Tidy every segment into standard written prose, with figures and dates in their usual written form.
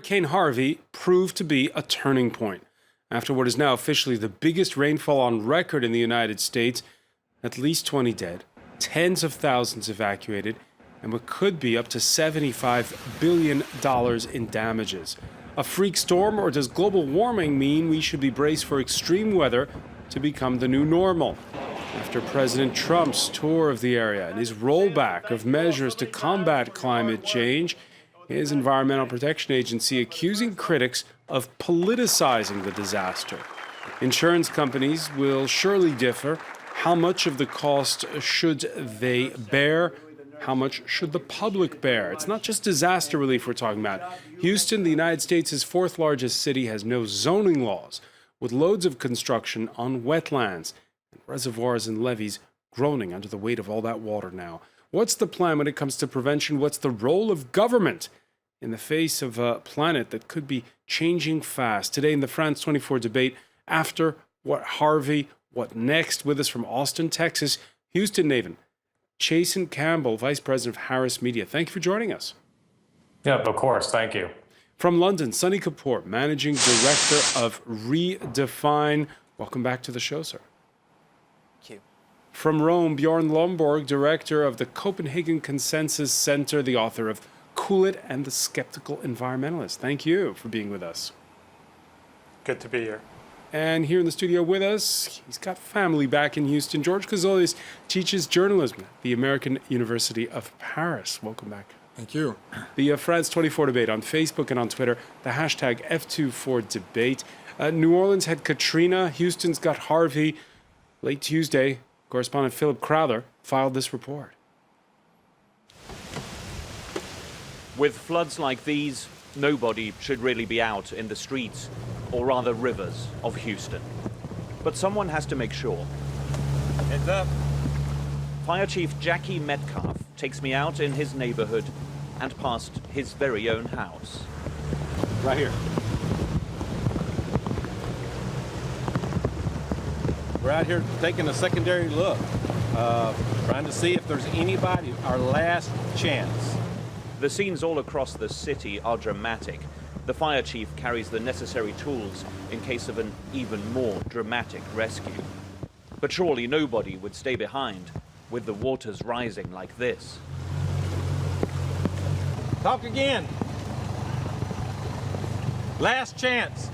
Hurricane Harvey proved to be a turning point. After what is now officially the biggest rainfall on record in the United States, at least 20 dead, tens of thousands evacuated, and what could be up to $75 billion in damages. A freak storm, or does global warming mean we should be braced for extreme weather to become the new normal? After President Trump's tour of the area and his rollback of measures to combat climate change, his Environmental Protection Agency accusing critics of politicizing the disaster. Insurance companies will surely differ. How much of the cost should they bear? How much should the public bear? It's not just disaster relief we're talking about. Houston, the United States' fourth largest city, has no zoning laws, with loads of construction on wetlands and reservoirs and levees groaning under the weight of all that water now. What's the plan when it comes to prevention? What's the role of government in the face of a planet that could be changing fast? Today in the France 24 debate, after what Harvey, what next? With us from Austin, Texas, Houston native Chasen Campbell, Vice President of Harris Media. Thank you for joining us. Yeah, of course. Thank you. From London, Sunny Kapoor, Managing Director of Redefine. Welcome back to the show, sir. Thank you. From Rome, Bjorn Lomborg, Director of the Copenhagen Consensus Center, the author of Cool It and the Skeptical Environmentalist. Thank you for being with us. Good to be here. And here in the studio with us, he's got family back in Houston. George Cazolis teaches journalism at the American University of Paris. Welcome back. Thank you. The France 24 debate on Facebook and on Twitter, the hashtag F24debate. New Orleans had Katrina, Houston's got Harvey. Late Tuesday, correspondent Philip Crowther filed this report. With floods like these, nobody should really be out in the streets, or rather rivers, of Houston. But someone has to make sure. Heads up. Fire Chief Jackie Metcalf takes me out in his neighborhood and past his very own house. Right here. We're out here taking a secondary look, trying to see if there's anybody, our last chance. The scenes all across the city are dramatic. The fire chief carries the necessary tools in case of an even more dramatic rescue. But surely nobody would stay behind with the waters rising like this. Talk again. Last chance.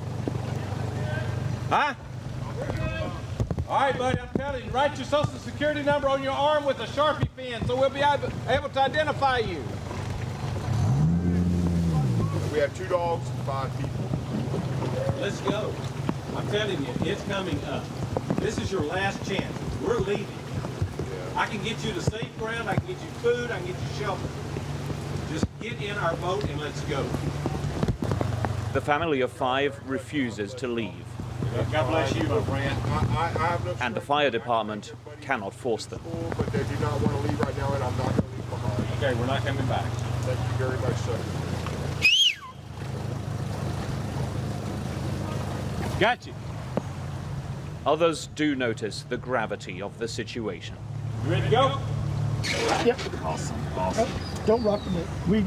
Huh? All right, buddy, I'm telling you, write your social security number on your arm with a Sharpie pen so we'll be able to identify you. We have 2 dogs and 5 people. Let's go. I'm telling you, it's coming up. This is your last chance. We're leaving. Yeah. I can get you to safe ground, I can get you food, I can get you shelter. Just get in our boat and let's go. The family of 5 refuses to leave. God bless you, my friend. I have no And the fire department cannot force them. but they do not want to leave right now, and I'm not going to leave behind. Okay, we're not coming back. Thank you very much, sir. Got you. Others do notice the gravity of the situation. You ready to go? Yep. Awesome. Don't rock me.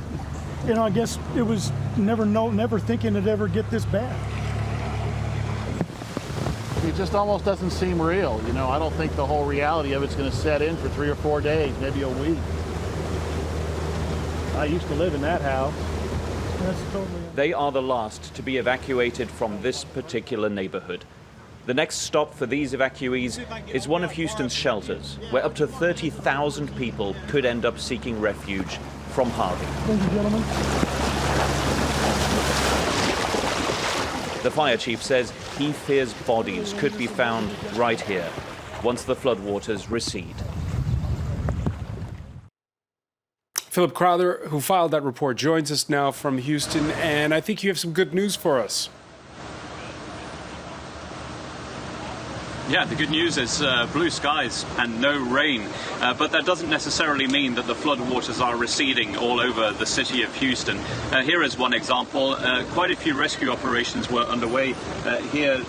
I guess it was never thinking it'd ever get this bad. It just almost doesn't seem real. I don't think the whole reality of it's going to set in for 3 or 4 days, maybe a week. I used to live in that house. That's totally. They are the last to be evacuated from this particular neighborhood. The next stop for these evacuees is one of Houston's shelters, where up to 30,000 people could end up seeking refuge from Harvey. Thank you, gentlemen. The fire chief says he fears bodies could be found right here once the floodwaters recede. Philip Crowther, who filed that report, joins us now from Houston, and I think you have some good news for us. Yeah, the good news is blue skies and no rain, but that doesn't necessarily mean that the floodwaters are receding all over the city of Houston. Here is one example. Quite a few rescue operations were underway here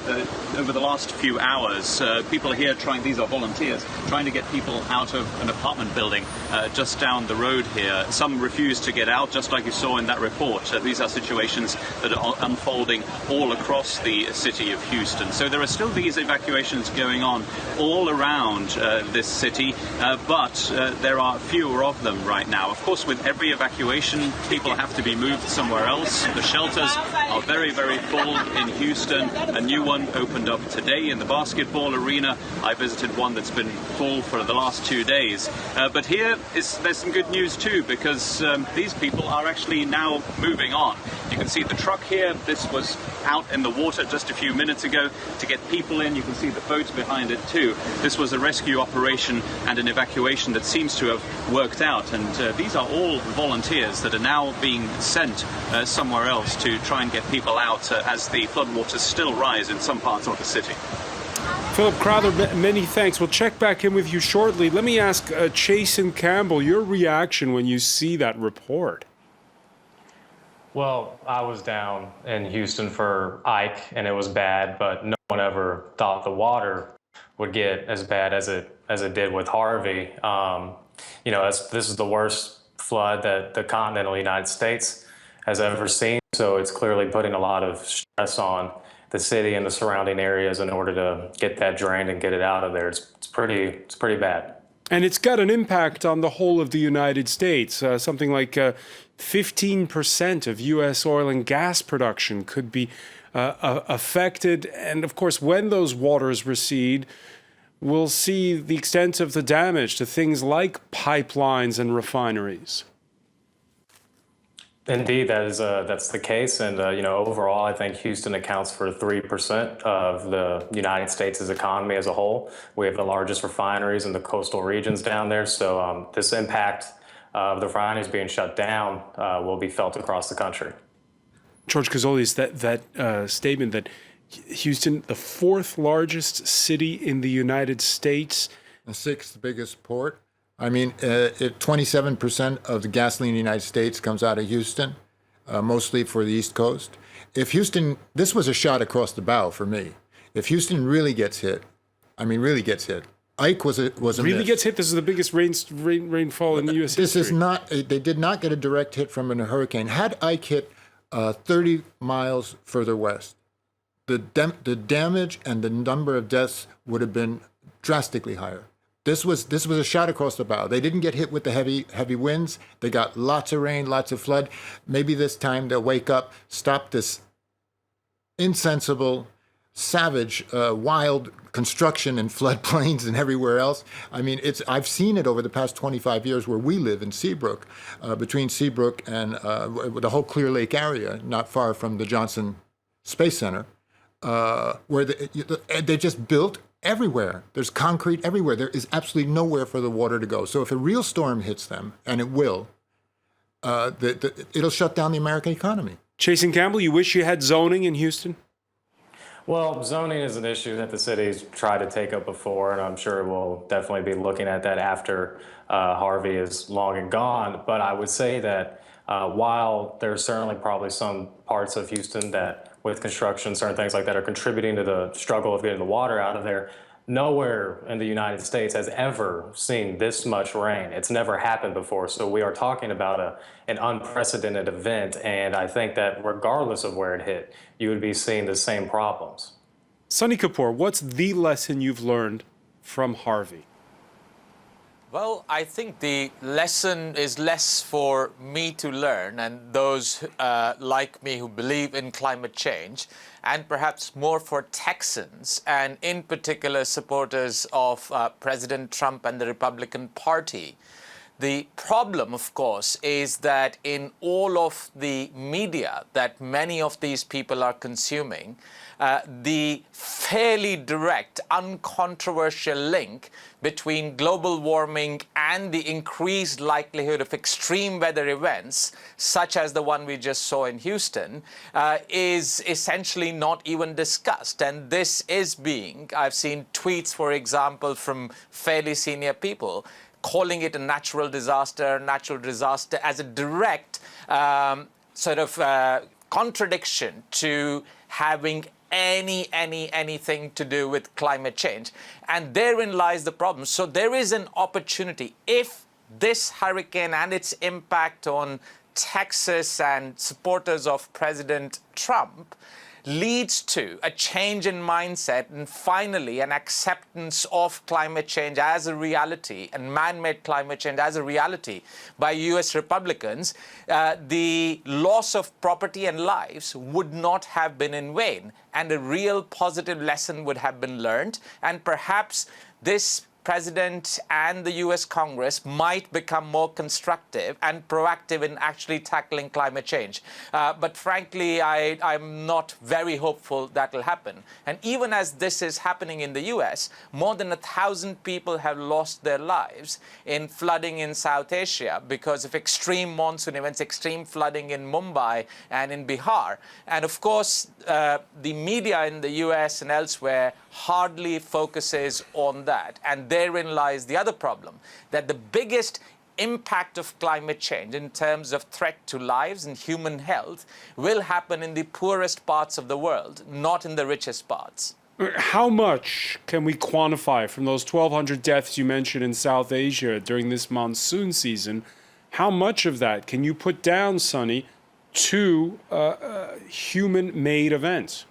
over the last few hours. People here these are volunteers, trying to get people out of an apartment building just down the road here. Some refuse to get out, just like you saw in that report. These are situations that are unfolding all across the city of Houston. So there are still these evacuations going on all around this city, but there are fewer of them right now. Of course, with every evacuation, people have to be moved somewhere else. The shelters are very, very full in Houston. A new one opened up today in the basketball arena. I visited one that's been full for the last 2 days. But there's some good news too, because these people are actually now moving on. You can see the truck here. This was out in the water just a few minutes ago to get people in. You can see the boats behind it too. This was a rescue operation and an evacuation that seems to have worked out. And these are all volunteers that are now being sent somewhere else to try and get people out as the floodwaters still rise in some parts of the city. Philip Crowther, many thanks. We'll check back in with you shortly. Let me ask Chasen Campbell, your reaction when you see that report. Well, I was down in Houston for Ike, and it was bad, but no one ever thought the water would get as bad as it did with Harvey. This is the worst flood that the continental United States has ever seen, so it's clearly putting a lot of stress on the city and the surrounding areas in order to get that drained and get it out of there. It's pretty bad. And it's got an impact on the whole of the United States. Something like 15% of U.S. oil and gas production could be affected. And of course, when those waters recede, we'll see the extent of the damage to things like pipelines and refineries. Indeed, that's the case, and overall, I think Houston accounts for 3% of the United States' economy as a whole. We have the largest refineries in the coastal regions down there, so this impact of the refineries being shut down will be felt across the country. George Kazolis, that statement that Houston, the fourth largest city in the United States, the sixth biggest port. I mean, 27% of the gasoline in the United States comes out of Houston, mostly for the East Coast. If Houston, this was a shot across the bow for me. If Houston really gets hit, really gets hit. Ike was a really miss. gets hit. This is the biggest rainfall in U.S. history. This is not. They did not get a direct hit from a hurricane. Had Ike hit 30 miles further west, the damage and the number of deaths would have been drastically higher. This was a shot across the bow. They didn't get hit with the heavy winds. They got lots of rain, lots of flood. Maybe this time they'll wake up, stop this insensible, savage, wild construction in floodplains and everywhere else. I mean, I've seen it over the past 25 years where we live in Seabrook, between Seabrook and the whole Clear Lake area, not far from the Johnson Space Center, where they just built everywhere. There's concrete everywhere. There is absolutely nowhere for the water to go. So if a real storm hits them, and it will, it'll shut down the American economy. Chasen Campbell, you wish you had zoning in Houston? Well, zoning is an issue that the city's tried to take up before, and I'm sure we'll definitely be looking at that after Harvey is long and gone. But I would say that while there's certainly probably some parts of Houston that with construction, certain things like that are contributing to the struggle of getting the water out of there, nowhere in the United States has ever seen this much rain. It's never happened before. So we are talking about an unprecedented event. And I think that regardless of where it hit, you would be seeing the same problems. Sunny Kapoor, what's the lesson you've learned from Harvey? Well, I think the lesson is less for me to learn and those like me who believe in climate change, and perhaps more for Texans, and in particular supporters of President Trump and the Republican Party. The problem, of course, is that in all of the media that many of these people are consuming, the fairly direct, uncontroversial link between global warming and the increased likelihood of extreme weather events, such as the one we just saw in Houston, is essentially not even discussed. And this is I've seen tweets, for example, from fairly senior people, calling it a natural disaster as a direct contradiction to having anything to do with climate change. And therein lies the problem. So there is an opportunity. If this hurricane and its impact on Texas and supporters of President Trump leads to a change in mindset and finally an acceptance of climate change as a reality and man-made climate change as a reality by US Republicans, the loss of property and lives would not have been in vain, and a real positive lesson would have been learned, and perhaps this President and the US Congress might become more constructive and proactive in actually tackling climate change. But frankly, I'm not very hopeful that will happen. And even as this is happening in the US, more than 1,000 people have lost their lives in flooding in South Asia because of extreme monsoon events, extreme flooding in Mumbai and in Bihar. And of course, the media in the US and elsewhere hardly focuses on that. And therein lies the other problem, that the biggest impact of climate change in terms of threat to lives and human health will happen in the poorest parts of the world, not in the richest parts. How much can we quantify from those 1,200 deaths you mentioned in South Asia during this monsoon season? How much of that can you put down, Sonny, to human-made events?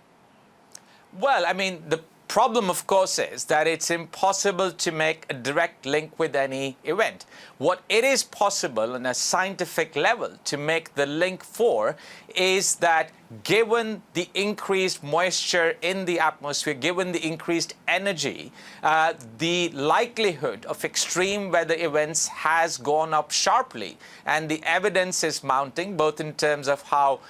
Well, I mean, the problem, of course, is that it's impossible to make a direct link with any event. What it is possible on a scientific level to make the link for is that given the increased moisture in the atmosphere, given the increased energy, the likelihood of extreme weather events has gone up sharply. And the evidence is mounting, both in terms of how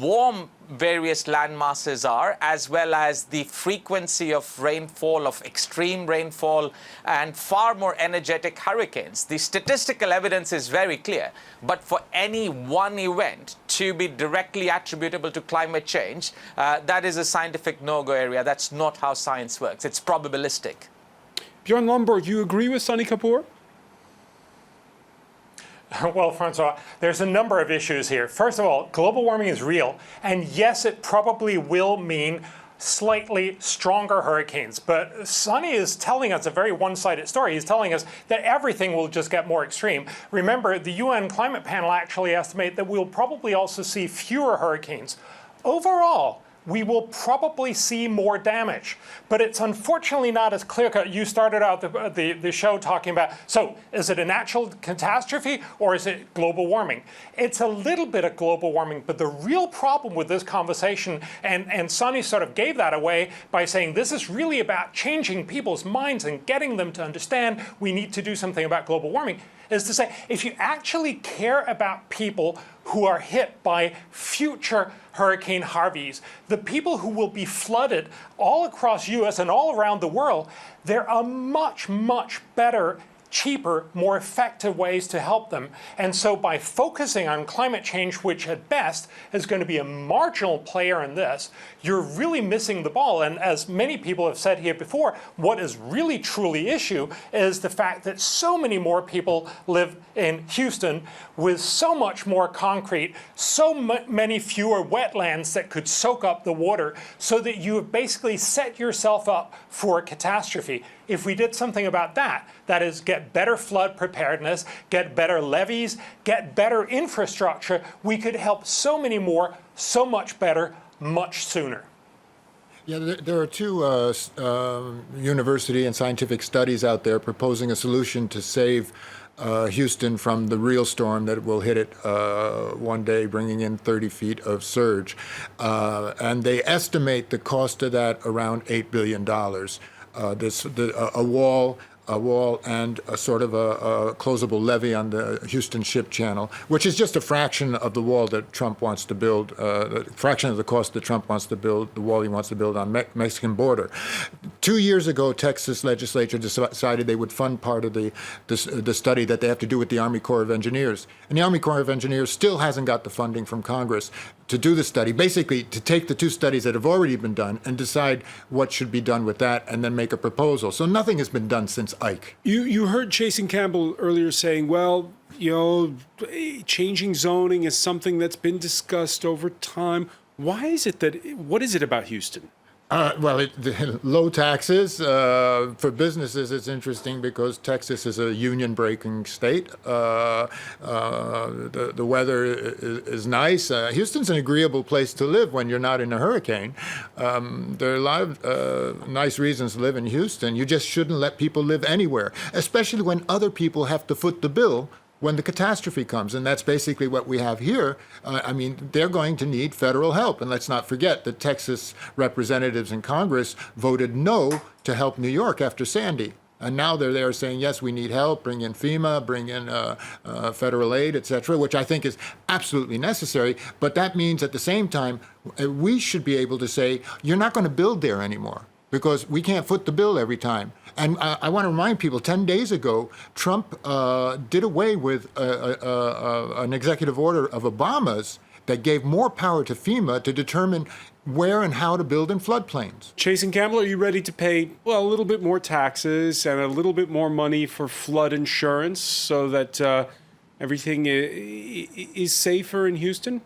warm various land masses are, as well as the frequency of rainfall, of extreme rainfall, and far more energetic hurricanes. The statistical evidence is very clear, but for any one event to be directly attributable to climate change, that is a scientific no-go area. That's not how science works. It's probabilistic. Bjorn Lomborg, you agree with Sonny Kapoor? Well, Francois, there's a number of issues here. First of all, global warming is real, and yes, it probably will mean slightly stronger hurricanes. But Sonny is telling us a very one-sided story. He's telling us that everything will just get more extreme. Remember, the UN climate panel actually estimate that we'll probably also see fewer hurricanes. Overall, we will probably see more damage. But it's unfortunately not as clear-cut. You started out the show talking about, so is it a natural catastrophe or is it global warming? It's a little bit of global warming, but the real problem with this conversation, and Sonny sort of gave that away by saying this is really about changing people's minds and getting them to understand we need to do something about global warming, is to say, if you actually care about people who are hit by future Hurricane Harveys, the people who will be flooded all across US and all around the world, there are much, much better, cheaper, more effective ways to help them. And so by focusing on climate change, which at best is going to be a marginal player in this, you're really missing the ball. And as many people have said here before, what is really truly issue is the fact that so many more people live in Houston with so much more concrete, so many fewer wetlands that could soak up the water, so that you have basically set yourself up for a catastrophe. If we did something about that, that is, get better flood preparedness, get better levees, get better infrastructure, we could help so many more, so much better, much sooner. Yeah, there are two university and scientific studies out there proposing a solution to save Houston from the real storm that will hit it one day, bringing in 30 feet of surge. And they estimate the cost of that around $8 billion. A wall a wall and a sort of a closable levee on the Houston Ship Channel, which is just a fraction of the wall that Trump wants to build, a fraction of the cost that Trump wants to build, the wall he wants to build on Mexican border. 2 years ago, Texas legislature decided they would fund part of the study that they have to do with the Army Corps of Engineers. And the Army Corps of Engineers still hasn't got the funding from Congress to do the study, basically to take the two studies that have already been done and decide what should be done with that and then make a proposal. So nothing has been done since Ike. You heard Jason Campbell earlier saying, well, changing zoning is something that's been discussed over time. Why is it what is it about Houston? The low taxes for businesses. It's interesting because Texas is a union-breaking state. The weather is nice. Houston's an agreeable place to live when you're not in a hurricane. There are a lot of nice reasons to live in Houston. You just shouldn't let people live anywhere, especially when other people have to foot the bill when the catastrophe comes. And that's basically what we have here. They're going to need federal help. And let's not forget that Texas representatives in Congress voted no to help New York after Sandy. And now they're there saying, yes, we need help, bring in FEMA, bring in federal aid, et cetera, which I think is absolutely necessary. But that means at the same time, we should be able to say, you're not going to build there anymore, because we can't foot the bill every time. And I want to remind people, 10 days ago, Trump did away with an executive order of Obama's that gave more power to FEMA to determine where and how to build in floodplains. Jason Campbell, are you ready to pay, a little bit more taxes and a little bit more money for flood insurance so that everything is safer in Houston?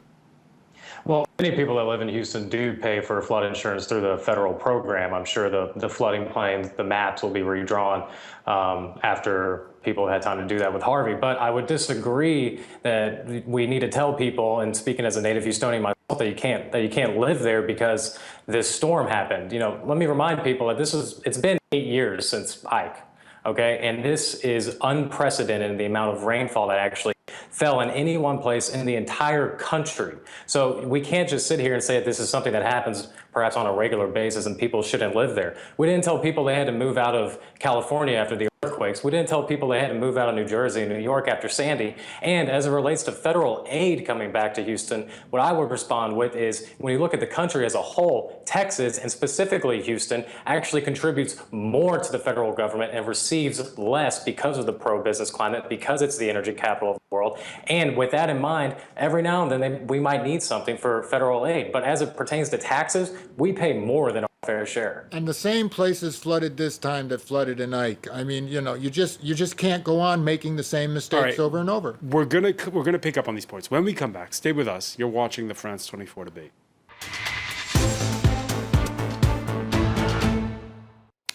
Well, many people that live in Houston do pay for flood insurance through the federal program. I'm sure the flooding plans, the maps will be redrawn after people had time to do that with Harvey. But I would disagree that we need to tell people, and speaking as a native Houstonian myself, that you can't live there because this storm happened. Let me remind people that it's been 8 years since Ike. Okay, and this is unprecedented in the amount of rainfall that actually fell in any one place in the entire country. So we can't just sit here and say that this is something that happens perhaps on a regular basis and people shouldn't live there. We didn't tell people they had to move out of California after the earthquakes. We didn't tell people they had to move out of New Jersey and New York after Sandy. And as it relates to federal aid coming back to Houston, what I would respond with is, when you look at the country as a whole, Texas, and specifically Houston, actually contributes more to the federal government and receives less because of the pro-business climate, because it's the energy capital of the world. And with that in mind, every now and then we might need something for federal aid. But as it pertains to taxes, we pay more than our fair share. And the same places flooded this time that flooded in Ike. You just can't go on making the same mistakes over and over. We're gonna pick up on these points when we come back. Stay with us. You're watching the France 24 debate.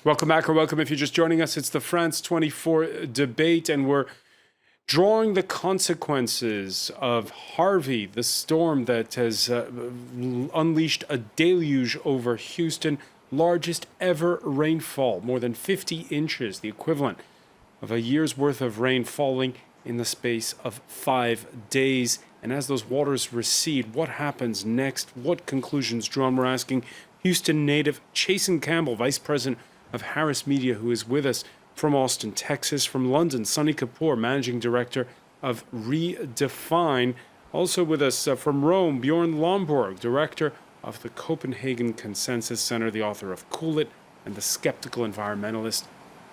Welcome back, or welcome if you're just joining us. It's the France 24 debate, and we're drawing the consequences of Harvey, the storm that has unleashed a deluge over Houston, largest ever rainfall, more than 50 inches, the equivalent of a year's worth of rain falling in the space of 5 days. And as those waters recede, what happens next? What conclusions drawn? We're asking Houston native Jason Campbell, Vice President of Harris Media, who is with us from Austin, Texas. From London, Sunny Kapoor, Managing Director of Redefine. Also with us from Rome, Bjorn Lomborg, Director of the Copenhagen Consensus Center, the author of Cool It and The Skeptical Environmentalist,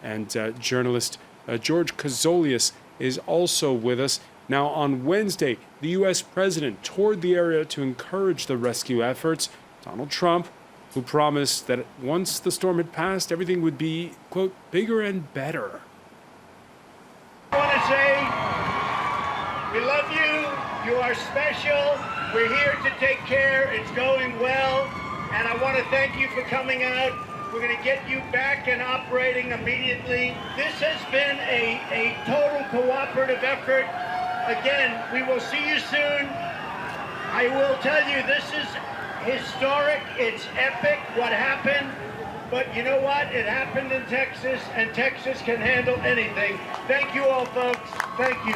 and journalist George Kazolius is also with us. Now, on Wednesday, the U.S. President toured the area to encourage the rescue efforts. Donald Trump, who promised that once the storm had passed, everything would be, quote, bigger and better. I want to say we love you. You are special. We're here to take care. It's going well. And I want to thank you for coming out. We're going to get you back and operating immediately. This has been a total cooperative effort. Again, we will see you soon. I will tell you, this is historic. It's epic what happened. But you know what? It happened in Texas, and Texas can handle anything. Thank you all, folks. Thank you.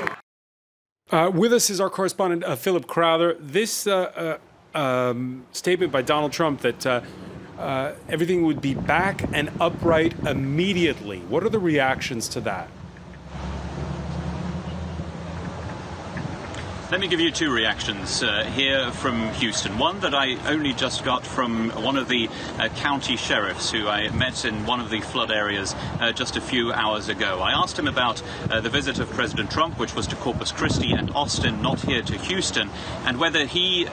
With us is our correspondent, Philip Crowther. This statement by Donald Trump that everything would be back and upright immediately. What are the reactions to that? Let me give you two reactions here from Houston. One that I only just got from one of the county sheriffs who I met in one of the flood areas just a few hours ago. I asked him about the visit of President Trump, which was to Corpus Christi and Austin, not here to Houston, and whether he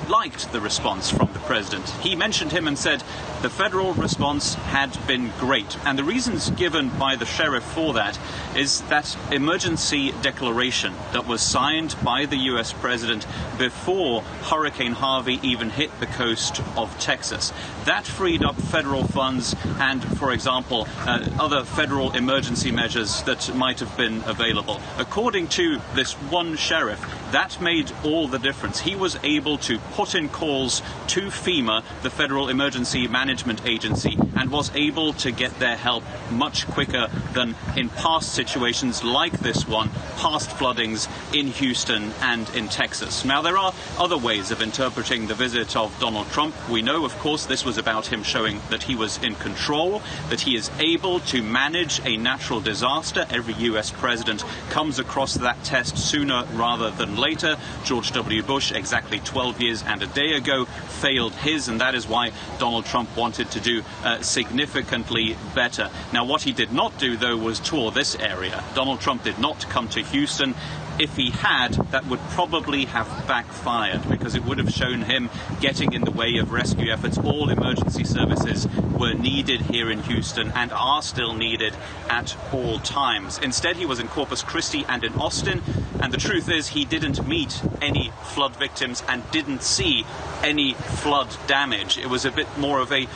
liked the response from the president. He mentioned him and said the federal response had been great. And the reasons given by the sheriff for that is that emergency declaration that was signed by the U.S. president before Hurricane Harvey even hit the coast of Texas. That freed up federal funds and, for example, other federal emergency measures that might have been available. According to this one sheriff, that made all the difference. He was able to put in calls to FEMA, the Federal Emergency Management Agency, and was able to get their help much quicker than in past situations like this one, past floodings in Houston and in Texas. Now, there are other ways of interpreting the visit of Donald Trump. We know, of course, this was about him showing that he was in control, that he is able to manage a natural disaster. Every U.S. president comes across that test sooner rather than later. George W. Bush, exactly 12 years and a day ago, failed his, and that is why Donald Trump wanted to do significantly better. Now, what he did not do, though, was tour this area. Donald Trump did not come to Houston. If he had, that would probably have backfired because it would have shown him getting in the way of rescue efforts. All emergency services were needed here in Houston and are still needed at all times. Instead, he was in Corpus Christi and in Austin, and the truth is he didn't meet any flood victims and didn't see any flood damage. It was a bit more of a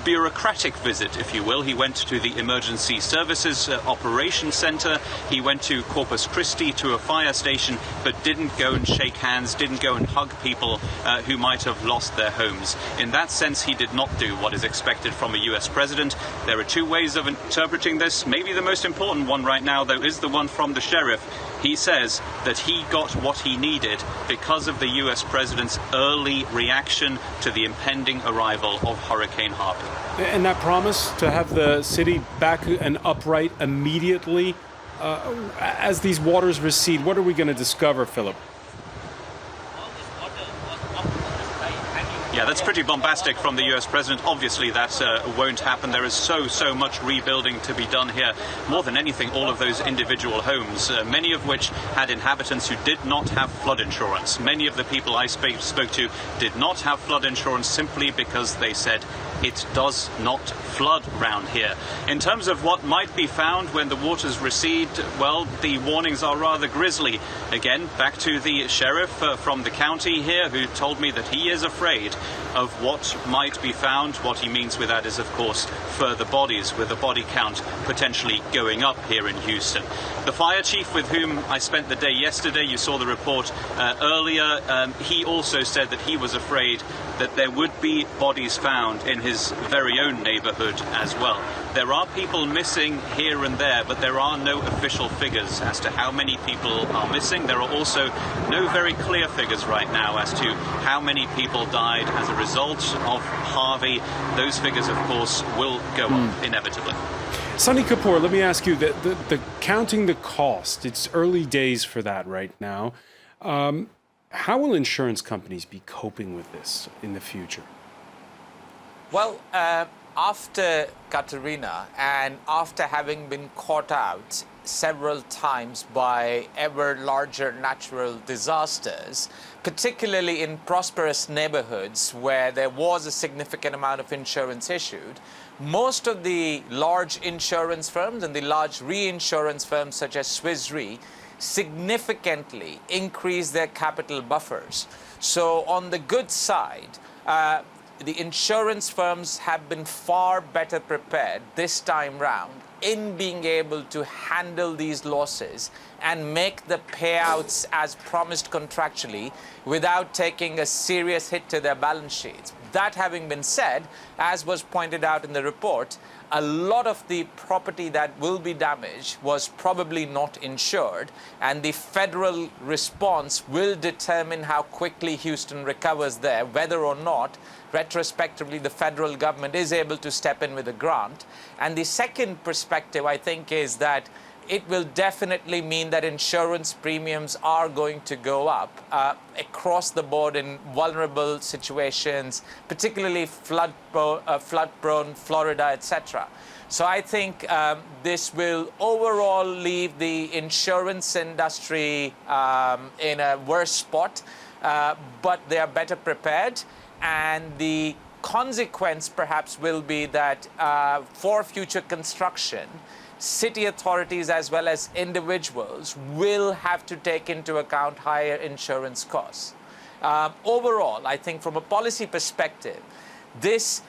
bureaucratic visit, if you will. He went to the Emergency Services Operations Center. He went to Corpus Christi to a fire station, but didn't go and shake hands, didn't go and hug people who might have lost their homes. In that sense, he did not do what is expected from a U.S. president. There are two ways of interpreting this. Maybe the most important one right now, though, is the one from the sheriff. He says that he got what he needed because of the U.S. president's early reaction to the impending arrival of Hurricane Harvey. And that promise to have the city back and upright immediately, as these waters recede, what are we going to discover, Philip? Yeah, that's pretty bombastic from the U.S. president. Obviously, that won't happen. There is so much rebuilding to be done here. More than anything, all of those individual homes, many of which had inhabitants who did not have flood insurance. Many of the people I spoke to did not have flood insurance simply because they said it does not flood around here. In terms of what might be found when the waters recede, well, the warnings are rather grisly. Again, back to the sheriff from the county here who told me that he is afraid of what might be found. What he means with that is, of course, further bodies, with the body count potentially going up here in Houston. The fire chief with whom I spent the day yesterday, you saw the report earlier, he also said that he was afraid that there would be bodies found in his very own neighborhood as well. There are people missing here and there, but there are no official figures as to how many people are missing. There are also no very clear figures right now as to how many people died as a result of Harvey. Those figures, of course, will go up inevitably. Sunny Kapoor, let me ask you, the counting the cost, it's early days for that right now. How will insurance companies be coping with this in the future? Well, after Katrina and after having been caught out several times by ever larger natural disasters, particularly in prosperous neighborhoods where there was a significant amount of insurance issued, most of the large insurance firms and the large reinsurance firms such as Swiss Re significantly increase their capital buffers. So on the good side, the insurance firms have been far better prepared this time round in being able to handle these losses and make the payouts as promised contractually without taking a serious hit to their balance sheets. That having been said, as was pointed out in the report, a lot of the property that will be damaged was probably not insured, and the federal response will determine how quickly Houston recovers there, whether or not retrospectively the federal government is able to step in with a grant. And the second perspective, I think, is that it will definitely mean that insurance premiums are going to go up across the board in vulnerable situations, particularly flood-prone Florida, etc. So I think this will overall leave the insurance industry in a worse spot, but they are better prepared. And the consequence perhaps will be that for future construction, city authorities as well as individuals will have to take into account higher insurance costs. Overall, I think from a policy perspective, this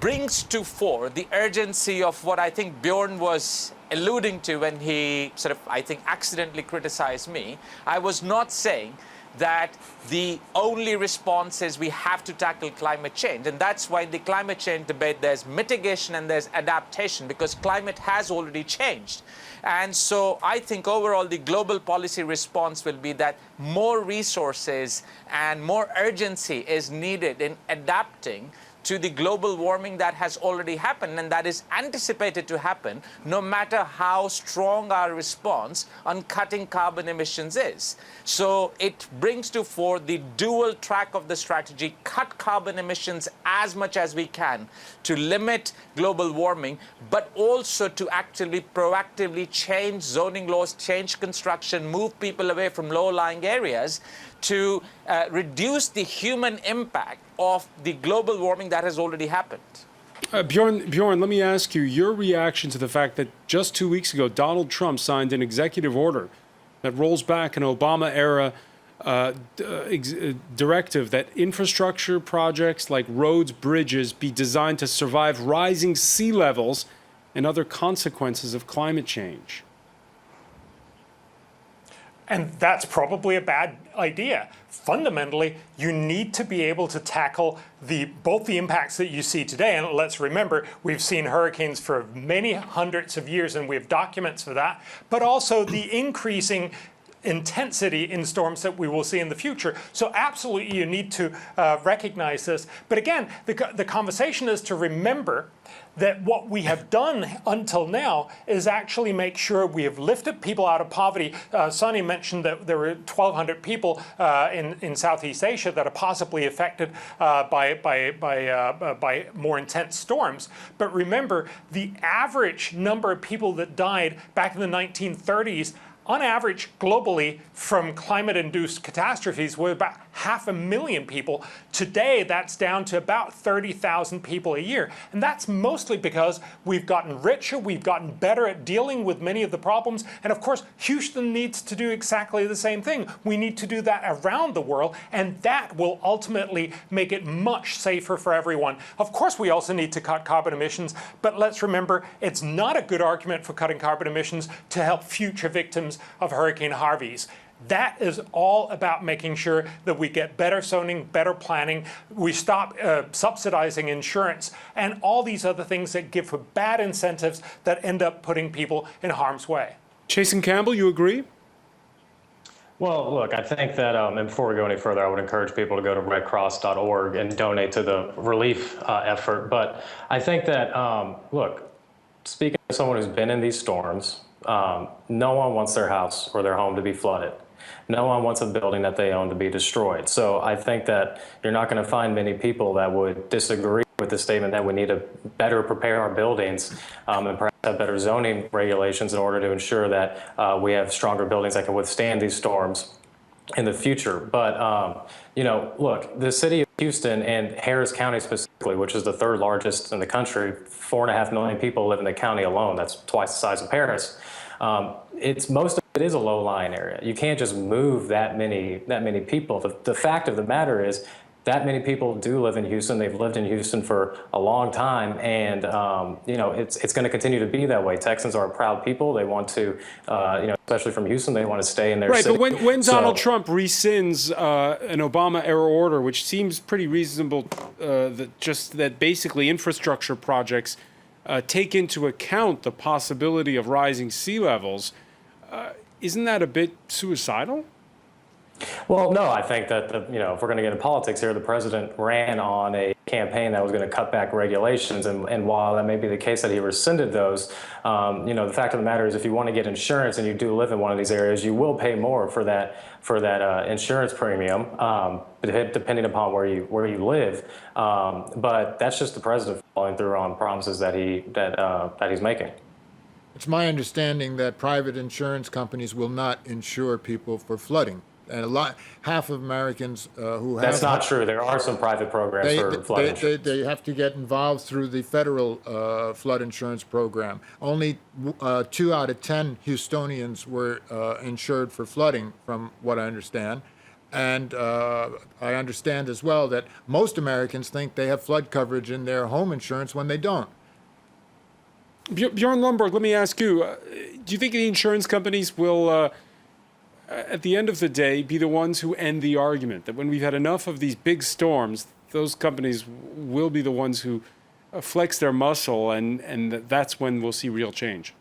brings to fore the urgency of what I think Bjorn was alluding to when he sort of, I think, accidentally criticized me. I was not saying that the only response is we have to tackle climate change. And that's why in the climate change debate, there's mitigation and there's adaptation, because climate has already changed. And so I think overall the global policy response will be that more resources and more urgency is needed in adapting to the global warming that has already happened and that is anticipated to happen, no matter how strong our response on cutting carbon emissions is. So it brings to fore the dual track of the strategy: cut carbon emissions as much as we can to limit global warming, but also to actually proactively change zoning laws, change construction, move people away from low-lying areas to reduce the human impact of the global warming that has already happened. Bjorn, let me ask you your reaction to the fact that just 2 weeks ago, Donald Trump signed an executive order that rolls back an Obama-era directive that infrastructure projects like roads, bridges be designed to survive rising sea levels and other consequences of climate change. And that's probably a bad idea. Fundamentally, you need to be able to tackle both the impacts that you see today, and let's remember, we've seen hurricanes for many hundreds of years and we have documents for that, but also the increasing intensity in storms that we will see in the future. So absolutely you need to recognize this. But again, the conversation is to remember that what we have done until now is actually make sure we have lifted people out of poverty. Sonny mentioned that there were 1,200 people in Southeast Asia that are possibly affected by more intense storms. But remember, the average number of people that died back in the 1930s on average, globally, from climate-induced catastrophes, were about 500,000 people. Today, that's down to about 30,000 people a year. And that's mostly because we've gotten richer, we've gotten better at dealing with many of the problems. And of course, Houston needs to do exactly the same thing. We need to do that around the world, and that will ultimately make it much safer for everyone. Of course, we also need to cut carbon emissions, but let's remember, it's not a good argument for cutting carbon emissions to help future victims of Hurricane Harveys. That is all about making sure that we get better zoning, better planning, we stop subsidizing insurance, and all these other things that give for bad incentives that end up putting people in harm's way. Chasen Campbell, you agree? Well, look, I think that, and before we go any further, I would encourage people to go to redcross.org and donate to the relief effort. But I think that, look, speaking as someone who's been in these storms, no one wants their house or their home to be flooded. No one wants a building that they own to be destroyed. So I think that you're not going to find many people that would disagree with the statement that we need to better prepare our buildings and perhaps have better zoning regulations in order to ensure that we have stronger buildings that can withstand these storms in the future. But, you know, look, the city of Houston and Harris County specifically, which is the third largest in the country, 4.5 million people live in the county alone. That's twice the size of Paris. Most of it is a low-lying area. You can't just move that many people. The fact of the matter is that many people do live in Houston. They've lived in Houston for a long time, and you know, it's going to continue to be that way. Texans are a proud people. They want to, you know, especially from Houston, they want to stay in their city. Right, but when Donald Trump rescinds an Obama-era order, which seems pretty reasonable, that basically infrastructure projects take into account the possibility of rising sea levels, isn't that a bit suicidal? Well, no, I think that, if we're going to get into politics here, the president ran on a campaign that was going to cut back regulations. And while that may be the case that he rescinded those, the fact of the matter is if you want to get insurance and you do live in one of these areas, you will pay more for that insurance premium, depending upon where you live. But that's just the president following through on promises that he's making. It's my understanding that private insurance companies will not insure people for flooding. And half of Americans who have... That's not true. There are some private programs for flood insurance. They have to get involved through the federal flood insurance program. Only 2 out of 10 Houstonians were insured for flooding, from what I understand. And I understand as well that most Americans think they have flood coverage in their home insurance when they don't. Bjorn Lomborg, let me ask you, do you think the insurance companies will... at the end of the day, be the ones who end the argument, that when we've had enough of these big storms, those companies will be the ones who flex their muscle, and that's when we'll see real change?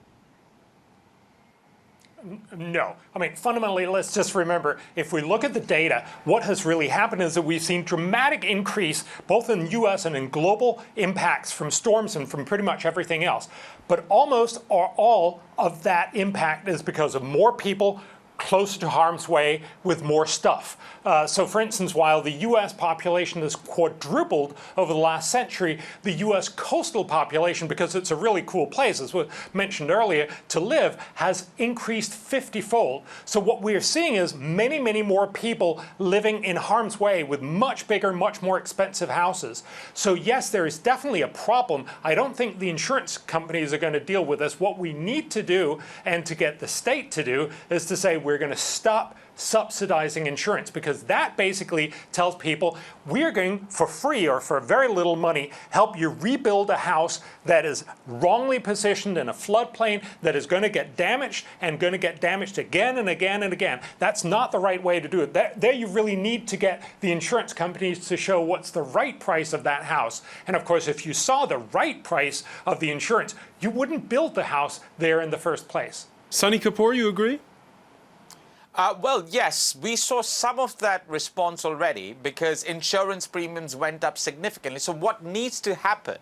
No. I mean, fundamentally, let's just remember, if we look at the data, what has really happened is that we've seen dramatic increase both in U.S. and in global impacts from storms and from pretty much everything else. But almost or all of that impact is because of more people closer to harm's way with more stuff. So for instance, while the U.S. population has quadrupled over the last century, the U.S. coastal population, because it's a really cool place, as was mentioned earlier, to live, has increased 50-fold. So what we're seeing is many, many more people living in harm's way with much bigger, much more expensive houses. So yes, there is definitely a problem. I don't think the insurance companies are going to deal with this. What we need to do, and to get the state to do, is to say we're going to stop subsidizing insurance, because that basically tells people we're going, for free or for very little money, help you rebuild a house that is wrongly positioned in a floodplain, that is going to get damaged and going to get damaged again and again and again. That's not the right way to do it. There you really need to get the insurance companies to show what's the right price of that house. And of course, if you saw the right price of the insurance, you wouldn't build the house there in the first place. Sonny Kapoor, you agree? Well, yes, we saw some of that response already because insurance premiums went up significantly. So what needs to happen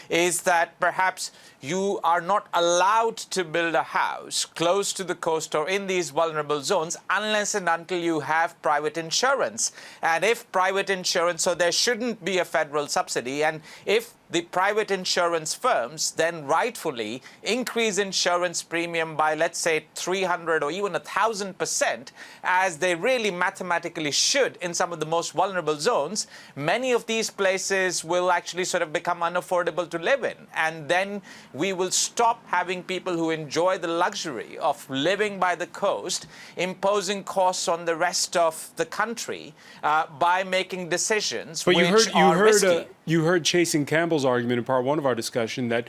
is that perhaps you are not allowed to build a house close to the coast or in these vulnerable zones unless and until you have private insurance. And if private insurance, so there shouldn't be a federal subsidy. And if the private insurance firms then rightfully increase insurance premium by, let's say, 300 or even 1,000%, as they really mathematically should in some of the most vulnerable zones, many of these places will actually sort of become unaffordable to live in. And then we will stop having people who enjoy the luxury of living by the coast imposing costs on the rest of the country by making decisions but which are risky. You heard Chasen Campbell's argument in part one of our discussion that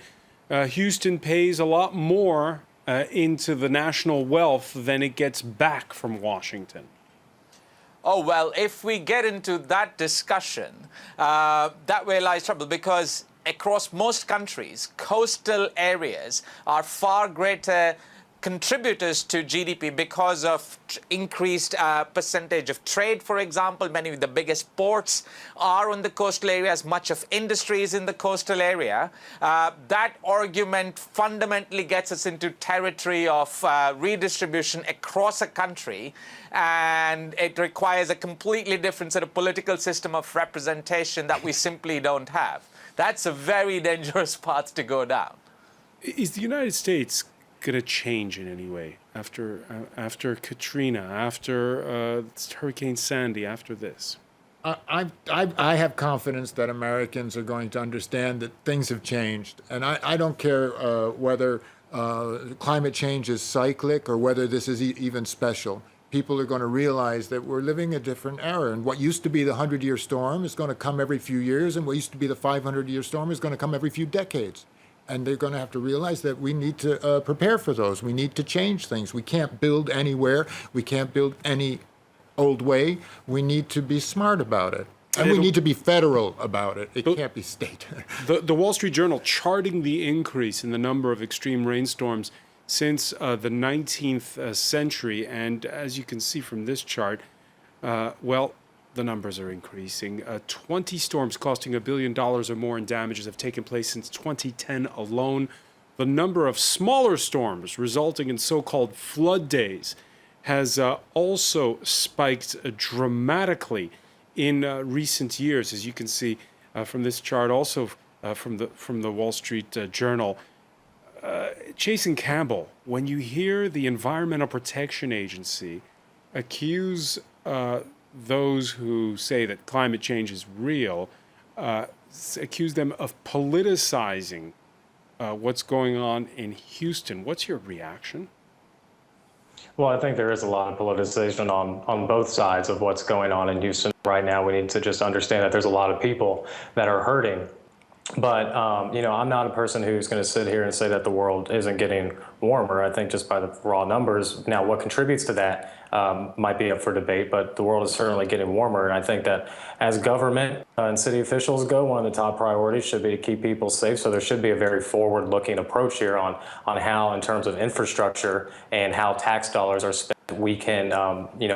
Houston pays a lot more into the national wealth than it gets back from Washington. Oh, well, if we get into that discussion, that way lies trouble, because across most countries, coastal areas are far greater contributors to GDP because of increased percentage of trade, for example. Many of the biggest ports are on the coastal areas. Much of industry is in the coastal area. That argument fundamentally gets us into territory of redistribution across a country, and it requires a completely different sort of political system of representation that we simply don't have. That's a very dangerous path to go down. Is the United States going to change in any way after Katrina, after Hurricane Sandy, after this? I have confidence that Americans are going to understand that things have changed. And I don't care whether climate change is cyclic or whether this is even special. People are going to realize that we're living a different era. And what used to be the 100-year storm is going to come every few years, and what used to be the 500-year storm is going to come every few decades. And they're going to have to realize that we need to prepare for those. We need to change things. We can't build anywhere. We can't build any old way. We need to be smart about it. And we need to be federal about it. It can't be state. The Wall Street Journal charting the increase in the number of extreme rainstorms since the 19th century. And as you can see from this chart, well, the numbers are increasing. 20 storms costing $1 billion or more in damages have taken place since 2010 alone. The number of smaller storms resulting in so-called flood days has also spiked dramatically in recent years, as you can see from this chart, also from the Wall Street Journal. Jason Campbell, when you hear the Environmental Protection Agency accuse those who say that climate change is real, accuse them of politicizing what's going on in Houston, what's your reaction? Well, I think there is a lot of politicization on both sides of what's going on in Houston right now. We need to just understand that there's a lot of people that are hurting. But, I'm not a person who's going to sit here and say that the world isn't getting warmer. I think just by the raw numbers. Now, what contributes to that might be up for debate, but the world is certainly getting warmer. And I think that as government and city officials go, one of the top priorities should be to keep people safe. So there should be a very forward-looking approach here on how, in terms of infrastructure and how tax dollars are spent, we can,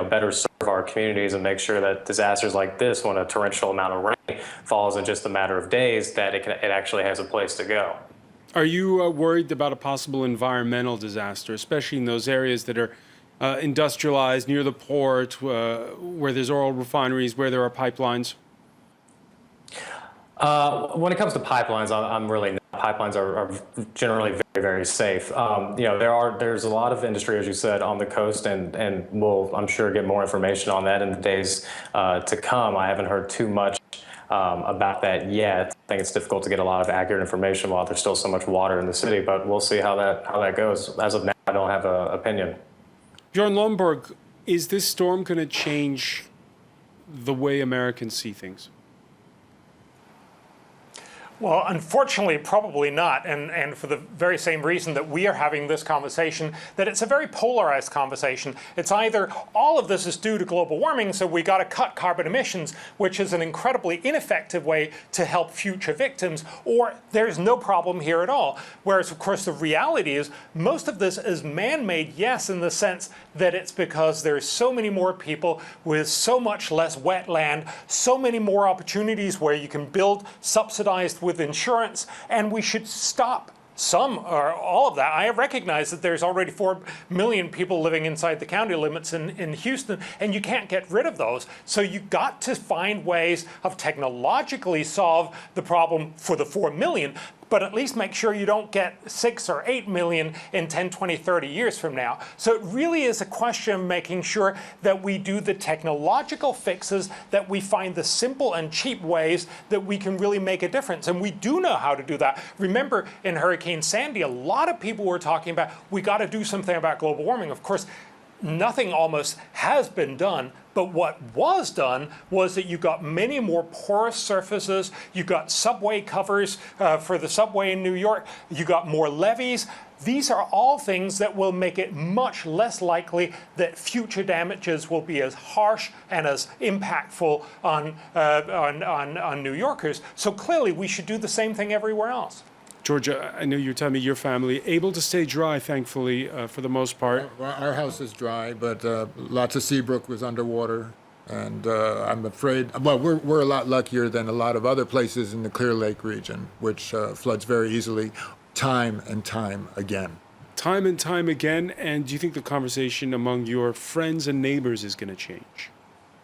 better serve our communities and make sure that disasters like this, when a torrential amount of rain falls in just a matter of days, that it actually has a place to go. Are you worried about a possible environmental disaster, especially in those areas that are industrialized near the port, where there's oil refineries, where there are pipelines? When it comes to pipelines, I'm really not. Pipelines are generally very, very safe. There's a lot of industry, as you said, on the coast, and we'll, I'm sure, get more information on that in the days to come. I haven't heard too much about that yet. I think it's difficult to get a lot of accurate information while there's still so much water in the city, but we'll see how that goes. As of now, I don't have an opinion. Bjorn Lomborg, is this storm going to change the way Americans see things? Well, unfortunately, probably not, and for the very same reason that we are having this conversation, that it's a very polarized conversation. It's either all of this is due to global warming, so we got to cut carbon emissions, which is an incredibly ineffective way to help future victims, or there's no problem here at all. Whereas, of course, the reality is most of this is man-made, yes, in the sense that it's because there's so many more people with so much less wetland, so many more opportunities where you can build subsidized with insurance, and we should stop some or all of that. I recognize that there's already 4 million people living inside the county limits in Houston, and you can't get rid of those. So you've got to find ways of technologically solve the problem for the 4 million, but at least make sure you don't get 6 or 8 million in 10, 20, 30 years from now. So it really is a question of making sure that we do the technological fixes, that we find the simple and cheap ways that we can really make a difference. And we do know how to do that. Remember, in Hurricane Sandy, a lot of people were talking about, we got to do something about global warming. Of course, nothing almost has been done. But what was done was that you got many more porous surfaces, you got subway covers for the subway in New York, you got more levees. These are all things that will make it much less likely that future damages will be as harsh and as impactful on New Yorkers. So clearly we should do the same thing everywhere else. Georgia, I know you're telling me your family able to stay dry, thankfully, for the most part. Our house is dry, but lots of Seabrook was underwater. And I'm afraid, well, we're a lot luckier than a lot of other places in the Clear Lake region, which floods very easily, time and time again. Time and time again. And do you think the conversation among your friends and neighbors is going to change?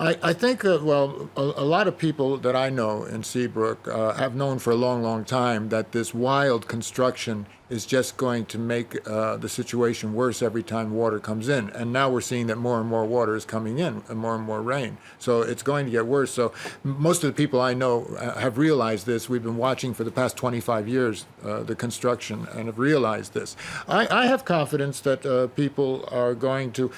I think, a lot of people that I know in Seabrook have known for a long, long time that this wild construction is just going to make the situation worse every time water comes in. And now we're seeing that more and more water is coming in and more rain. So it's going to get worse. So most of the people I know have realized this. We've been watching for the past 25 years the construction and have realized this. I have confidence that people are going to,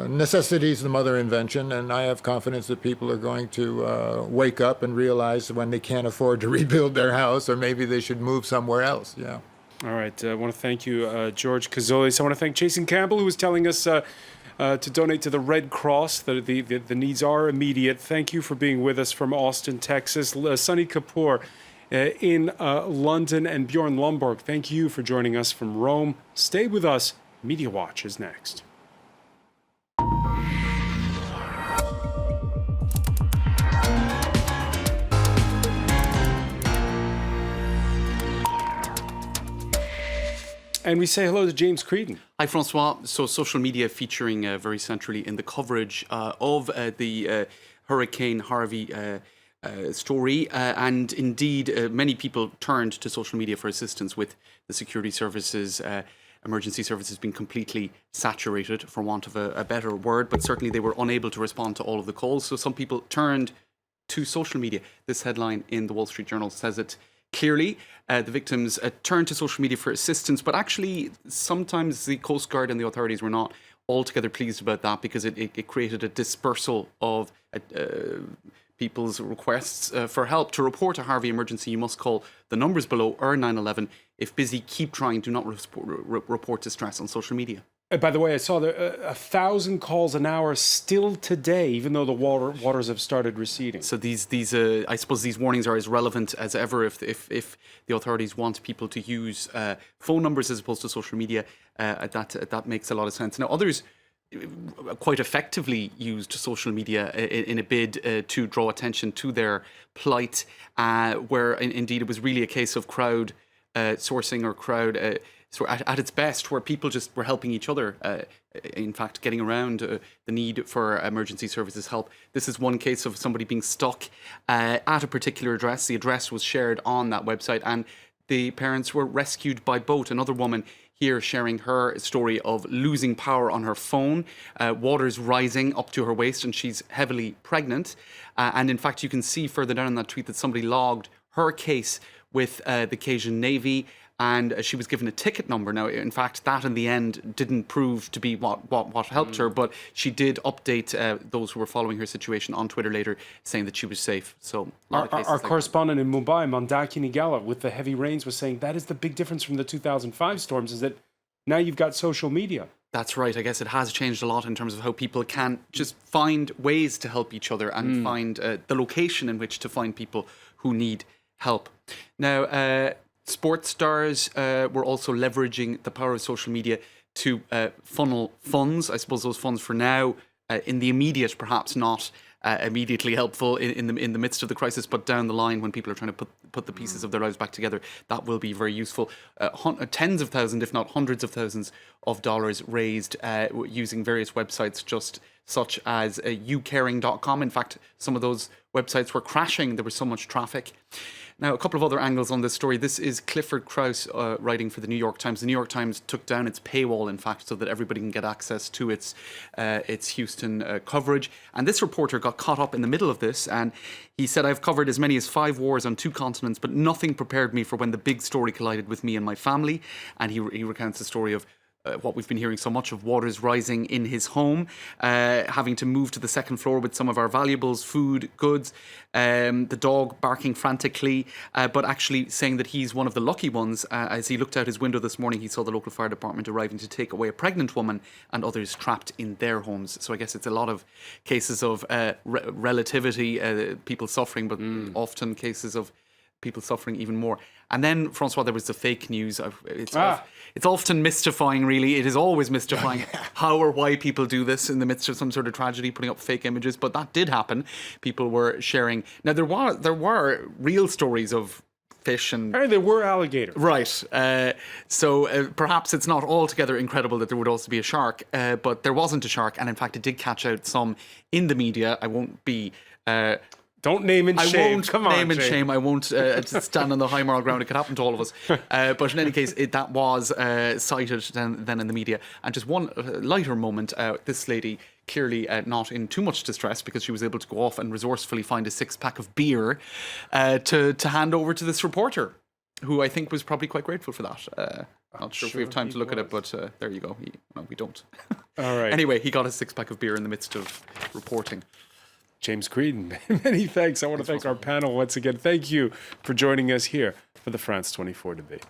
necessity is the mother of invention, and I have confidence that people are going to wake up and realize when they can't afford to rebuild their house, or maybe they should move somewhere else. Yeah. All right. I want to thank you, George Kazolis. I want to thank Jason Campbell, who was telling us to donate to the Red Cross. The needs are immediate. Thank you for being with us from Austin, Texas. Sunny Kapoor in London, and Bjorn Lomborg, thank you for joining us from Rome. Stay with us. Media Watch is next. And we say hello to James Creedon. Hi, François. So social media featuring very centrally in the coverage of the Hurricane Harvey story. And indeed, many people turned to social media for assistance, with the security services, emergency services being completely saturated, for want of a better word. But certainly they were unable to respond to all of the calls. So some people turned to social media. This headline in the Wall Street Journal says it clearly. The victims turned to social media for assistance, but actually sometimes the Coast Guard and the authorities were not altogether pleased about that, because it created a dispersal of people's requests for help. To report a Harvey emergency, you must call the numbers below or 911. If busy, keep trying. Do not report distress on social media. By the way, I saw 1,000 calls an hour still today, even though the waters have started receding. So these I suppose these warnings are as relevant as ever. If the authorities want people to use phone numbers as opposed to social media, that makes a lot of sense. Now, others quite effectively used social media in a bid to draw attention to their plight, where indeed it was really a case of crowd sourcing, or crowd so at its best, where people just were helping each other, in fact, getting around the need for emergency services help. This is one case of somebody being stuck at a particular address. The address was shared on that website, and the parents were rescued by boat. Another woman here sharing her story of losing power on her phone, waters rising up to her waist, and she's heavily pregnant. And in fact, you can see further down in that tweet that somebody logged her case with the Cajun Navy, and she was given a ticket number. Now, in fact, that in the end didn't prove to be what helped her, but she did update those who were following her situation on Twitter later, saying that she was safe. So our correspondent in Mumbai, Mandakini Gala, with the heavy rains, was saying that is the big difference from the 2005 storms, is that now you've got social media. That's right. I guess it has changed a lot in terms of how people can just find ways to help each other and find the location in which to find people who need help. Now, sports stars were also leveraging the power of social media to funnel funds. I suppose those funds for now, in the immediate, perhaps not immediately helpful in the midst of the crisis, but down the line when people are trying to put the pieces of their lives back together, that will be very useful. Tens of thousands, if not hundreds of thousands of dollars raised using various websites, just such as youcaring.com. In fact, some of those websites were crashing. There was so much traffic. Now, a couple of other angles on this story. This is Clifford Krauss writing for the New York Times. The New York Times took down its paywall, in fact, so that everybody can get access to its Houston coverage. And this reporter got caught up in the middle of this, and he said, "I've covered as many as 5 wars on 2 continents, but nothing prepared me for when the big story collided with me and my family." And he recounts the story of what we've been hearing so much of, waters rising in his home, having to move to the 2nd floor with some of our valuables, food, goods, the dog barking frantically, but actually saying that he's one of the lucky ones. As he looked out his window this morning, he saw the local fire department arriving to take away a pregnant woman and others trapped in their homes. So I guess it's a lot of cases of relativity, people suffering, but often cases of people suffering even more. And then, François, there was the fake news. It's often mystifying, really. It is always mystifying how or why people do this in the midst of some sort of tragedy, putting up fake images. But that did happen. People were sharing. Now, there were real stories of fish and... There were alligators. Right. So perhaps it's not altogether incredible that there would also be a shark, but there wasn't a shark. And in fact, it did catch out some in the media. I won't be... Don't name and shame. I won't Come on, name and shame. I won't stand on the high moral ground. It could happen to all of us. But in any case, that was cited then in the media. And just one lighter moment, this lady clearly not in too much distress, because she was able to go off and resourcefully find a 6-pack of beer to hand over to this reporter, who I think was probably quite grateful for that. Not sure if we have time to look at it, but there you go. No, we don't. All right. Anyway, he got a 6-pack of beer in the midst of reporting. James Creedon, many thanks. I want to thank our panel once again. Thank you for joining us here for the France 24 debate.